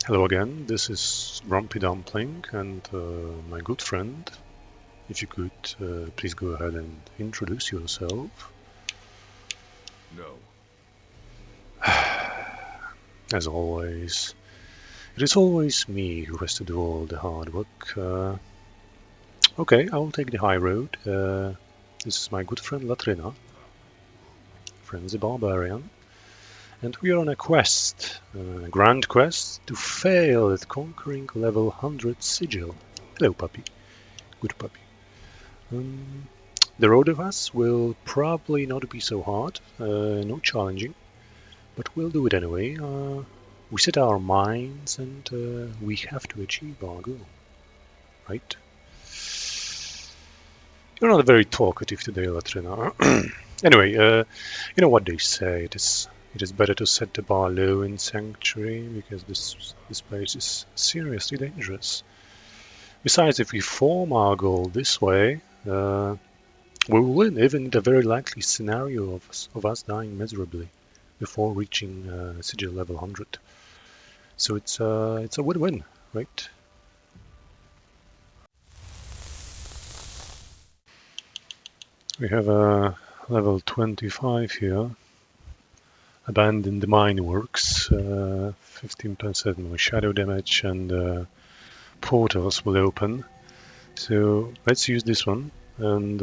Hello again, this is Grumpy Dumpling and my good friend. If you could please go ahead and introduce yourself. No. As always, it is always me who has to do all the hard work. Okay, I will take the high road. This is my good friend Latryna, friends the Barbarian, and we are on a quest, a grand quest, to fail at conquering level 100 sigil. Hello, puppy. Good puppy. Um, The road of us will probably not be so hard, no challenging, but we'll do it anyway. We set our minds and we have to achieve our goal, right? You're not very talkative today, Latryna. Anyway, you know what they say. It is better to set the bar low in Sanctuary because this place is seriously dangerous. Besides, if we form our goal this way, we will win, even in the very likely scenario of us dying miserably before reaching sigil level 100. So it's a win-win, right? We have a level 25 here. Abandon the Mineworks. 15% more shadow damage and portals will open. So let's use this one. And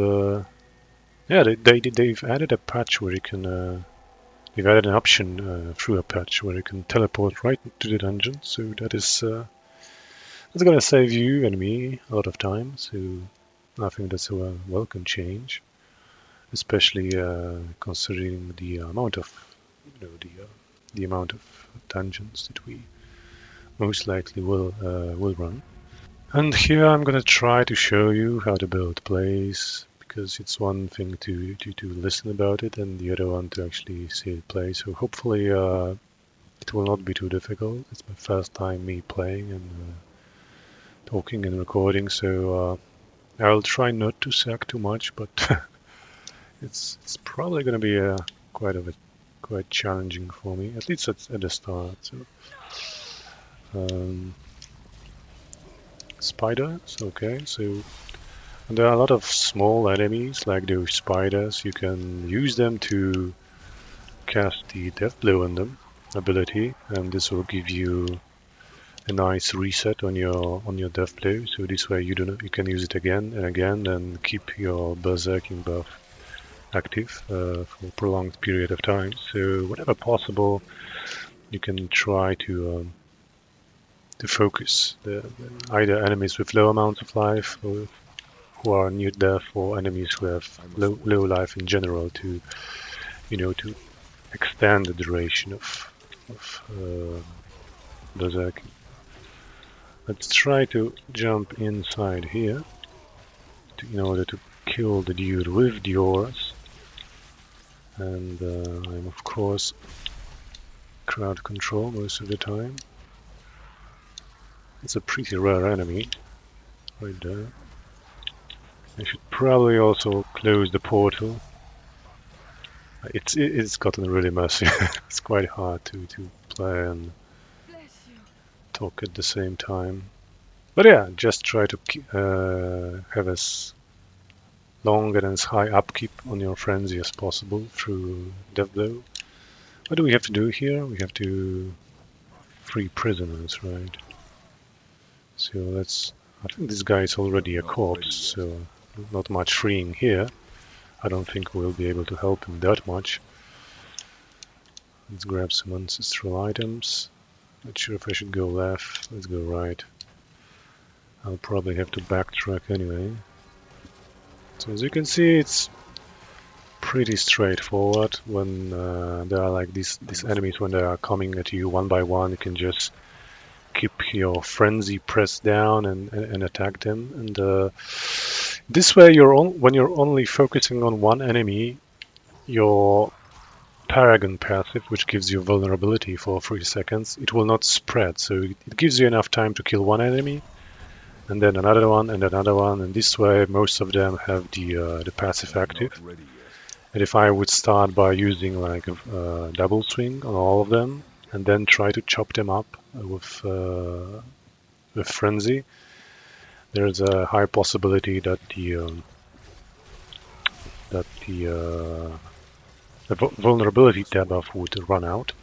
yeah, they've added a patch where you can they've added an option through a patch where you can teleport right to the dungeon, so that's gonna save you and me a lot of time. So I think that's a welcome change, especially considering the amount of the amount of dungeons that we most likely will run. And here I'm gonna try to show you how to build plays, because it's one thing to listen about it and the other one to actually see it play. So hopefully it will not be too difficult. It's my first time me playing and talking and recording, so I'll try not to suck too much, but it's probably going to be quite challenging for me, at least at the start. So um, spiders, okay. So and there are a lot of small enemies like those spiders. You can use them to cast the death blow on them ability, and this will give you a nice reset on your death blow. So this way you can use it again and again and keep your berserking buff active for a prolonged period of time. So whenever possible, you can try to focus either enemies with low amounts of life or who are near death, or enemies who have low life in general, to to extend the duration of berserking. Let's try to jump inside here in order to kill the dude with the auras. And I'm of course crowd control most of the time. It's a pretty rare enemy right there. I should probably also close the portal. It's gotten really messy. It's quite hard to play and talk at the same time. But yeah, just try to have as long and as high upkeep on your frenzy as possible through Death Blow. What do we have to do here? We have to free prisoners, right? So let's. I think this guy is already a corpse, so not much freeing here. I don't think we'll be able to help him that much. Let's grab some ancestral items. Not sure if I should go left. Let's go right. I'll probably have to backtrack anyway. So as you can see, it's pretty straightforward. When there are like these enemies, when they are coming at you one by one, you can just keep your frenzy pressed down and attack them. And this way, when you're only focusing on one enemy, your Paragon passive, which gives you vulnerability for 3 seconds, it will not spread. So it gives you enough time to kill one enemy, and then another one, and another one, and this way most of them have the passive active. And if I would start by using like a double swing on all of them, and then try to chop them up with frenzy, there's a high possibility that the vulnerability debuff would run out.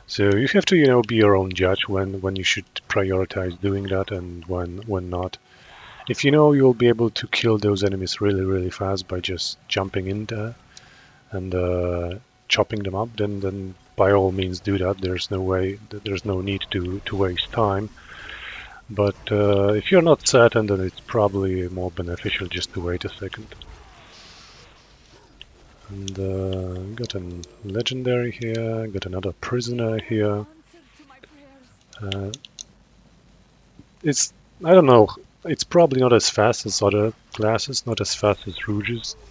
So you have to, be your own judge when you should prioritize doing that and when not. If you know you'll be able to kill those enemies really, really fast by just jumping in there and chopping them up, then by all means do that. There's no need to waste time. But if you're not certain, then it's probably more beneficial just to wait a second. And got a legendary here, got another prisoner here. It's, I don't know, it's probably not as fast as other classes, not as fast as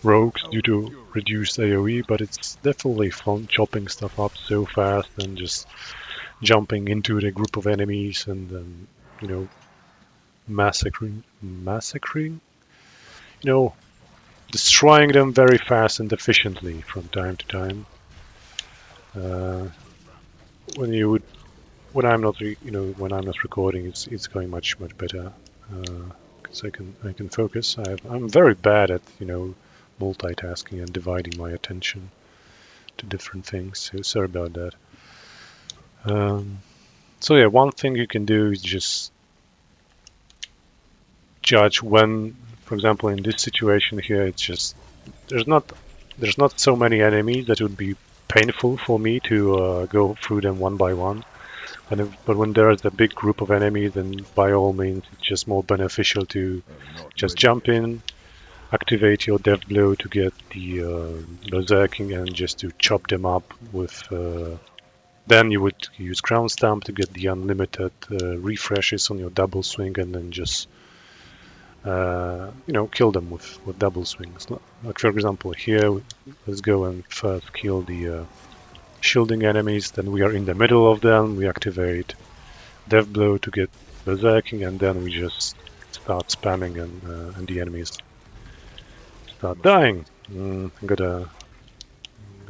rogues due to reduced AoE, but it's definitely fun chopping stuff up so fast and just jumping into the group of enemies and massacring, destroying them very fast and efficiently from time to time. Uh, when you would, when I'm not, when I'm not recording, it's going much better because I can focus. I'm very bad at multitasking and dividing my attention to different things. So sorry about that. So yeah, one thing you can do is just judge when, for example, in this situation here, it's just there's not so many enemies that would be painful for me to go through them one by one. But when there is a big group of enemies, then by all means, it's just more beneficial to just jump in, activate your death blow to get the berserking, and just to chop them up with. Then you would use crown stamp to get the unlimited refreshes on your double swing, and then just kill them with double swings. Like for example, here, let's go and first kill the shielding enemies. Then we are in the middle of them. We activate Death Blow to get berserking, and then we just start spamming, and the enemies start dying. I'm gonna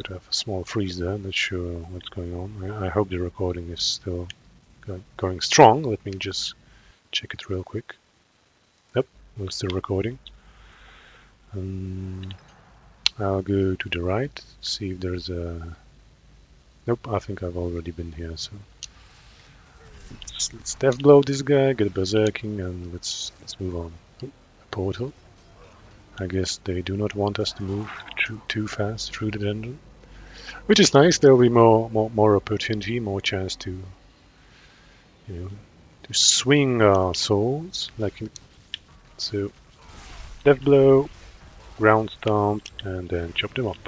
have a small freeze there. Not sure what's going on. I hope the recording is still going strong. Let me just check it real quick. Yep, we're still recording. I'll go to the right, see if there's a... Nope, I think I've already been here, so... Let's death blow this guy, get berserking, and let's move on. Oh, a portal. I guess they do not want us to move too fast through the dungeon. Which is nice, there will be more opportunity, more chance to to swing our swords. So death blow, ground stomp, and then chop them up.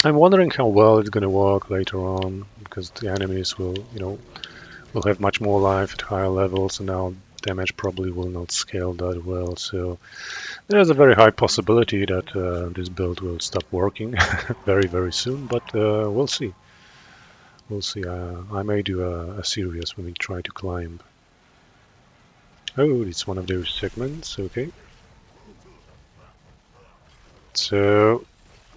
I'm wondering how well it's gonna work later on, because the enemies will have much more life at higher levels, and now damage probably will not scale that well. So there's a very high possibility that this build will stop working very, very soon, but we'll see. We'll see. I may do a series when we try to climb. Oh, it's one of those segments, okay. So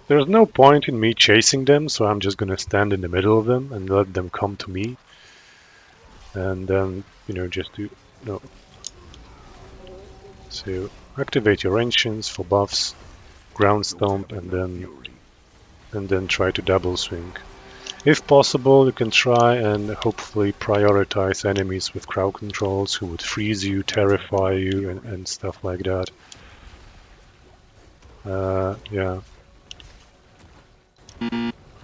there's no point in me chasing them, so I'm just gonna stand in the middle of them and let them come to me. And then, just do... No. So activate your ancients for buffs, ground stomp, and then try to double swing. If possible, you can try and hopefully prioritize enemies with crowd controls who would freeze you, terrify you, and stuff like that. Yeah.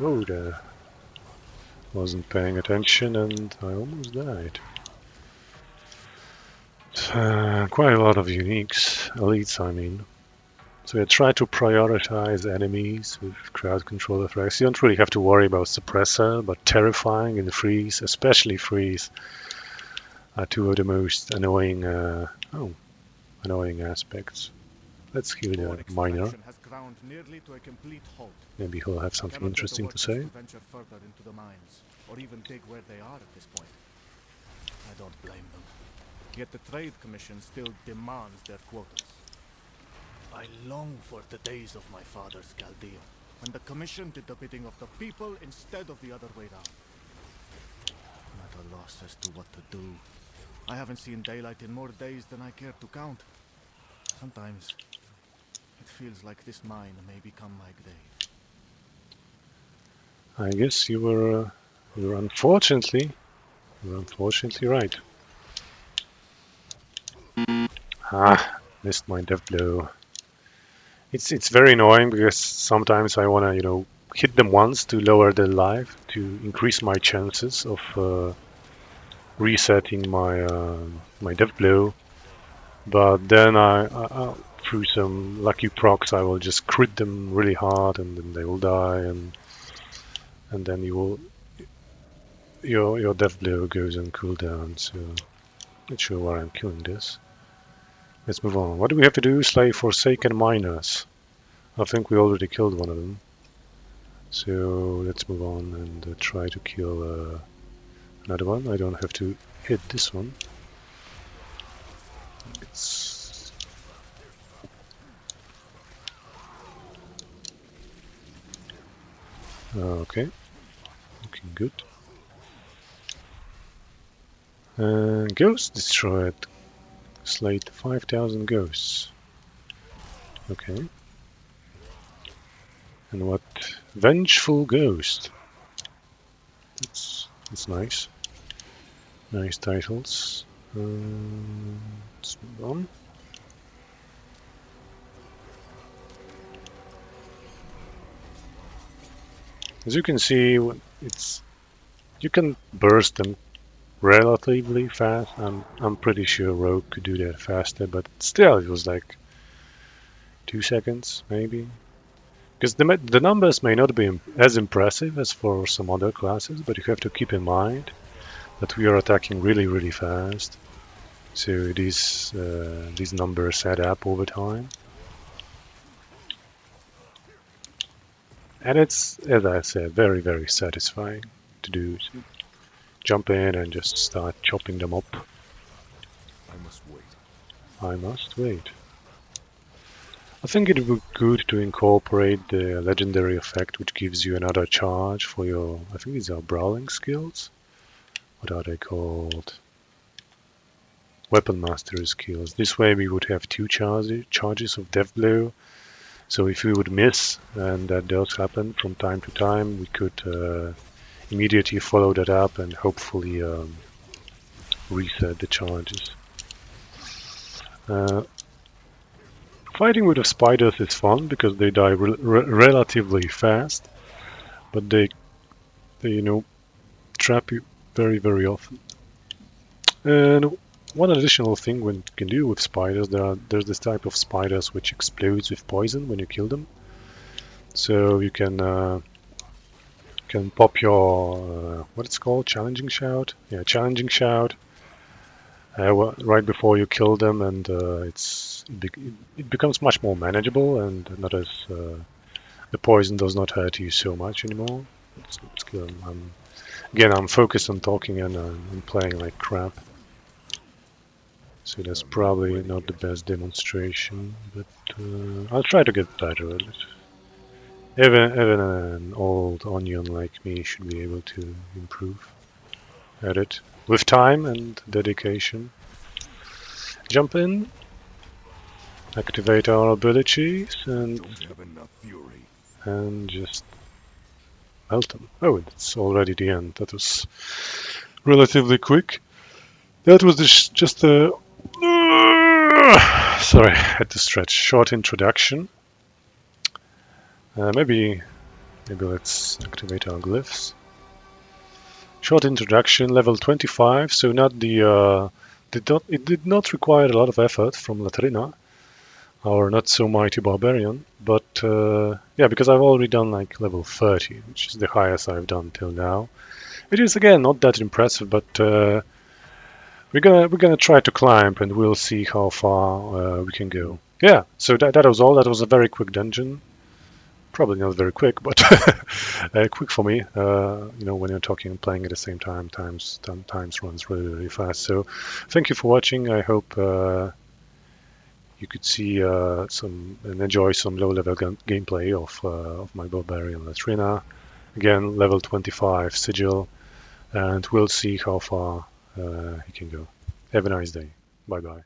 Oh, there. Wasn't paying attention and I almost died. Quite a lot of uniques, elites I mean. So you try to prioritize enemies with crowd control effects. You don't really have to worry about suppressor, but terrifying and freeze, especially freeze, are two of the most annoying aspects. Let's hear the miner. Maybe he'll have something interesting to say. Venture further into the mines, or even dig where they are at this point. I don't blame them. Yet the Trade Commission still demands their quotas. I long for the days of my father's Chaldea, when the commission did the bidding of the people instead of the other way round. I'm at a loss as to what to do. I haven't seen daylight in more days than I care to count. Sometimes it feels like this mine may become my grave. I guess you were unfortunately right. Ah, missed my death blow. It's very annoying because sometimes I wanna hit them once to lower their life to increase my chances of resetting my death blow. But then through some lucky procs, I will just crit them really hard, and then they will die, and then your death blow goes on cooldown. So not sure why I'm killing this. Let's move on. What do we have to do? Slay Forsaken Miners. I think we already killed one of them. So let's move on and try to kill another one. I don't have to hit this one. It's okay. Looking good. Ghost destroyed. Slayed 5,000 ghosts. Okay. And what? Vengeful Ghost. That's nice. Nice titles. Let's move on. As you can see, it's you can burst them relatively fast. I'm pretty sure Rogue could do that faster, but still, it was like 2 seconds maybe. Because the numbers may not be as impressive as for some other classes, but you have to keep in mind that we are attacking really fast. So these numbers add up over time. And it's, as I said, very satisfying to do. So jump in and just start chopping them up. I must wait. I must wait. I think it would be good to incorporate the legendary effect, which gives you another charge for your, I think these are brawling skills. What are they called? Weapon mastery skills. This way we would have two charges of death blow. So if we would miss, and that does happen from time to time, we could immediately follow that up and hopefully reset the charges. Uh, Fighting with the spiders is fun because they die relatively fast, but they trap you very often. And one additional thing one can do with spiders, there's this type of spiders which explodes with poison when you kill them. So you can pop your what it's called, challenging shout. Yeah, challenging shout. Right before you kill them, and it becomes much more manageable, and not as the poison does not hurt you so much anymore. It's good. Again, I'm focused on talking and playing like crap. So that's probably not the best demonstration, but I'll try to get better at it. Even an old onion like me should be able to improve at it with time and dedication. Jump in, activate our abilities, and just melt them. Oh, it's already the end. That was relatively quick. That was just a sorry, I had to stretch. Short introduction. Maybe let's activate our glyphs. Short introduction, level 25. So not it did not require a lot of effort from Latryna, our not so mighty barbarian. But yeah, because I've already done like level 30, which is the highest I've done till now. It is again not that impressive, but we're gonna try to climb, and we'll see how far we can go. Yeah, so that was all. That was a very quick dungeon. Probably not very quick, but quick for me. When you're talking and playing at the same time, times runs really fast. So, thank you for watching. I hope you could see some and enjoy some low-level gameplay of my Barbarian Latryna. Again, level 25 sigil, and we'll see how far he can go. Have a nice day. Bye bye.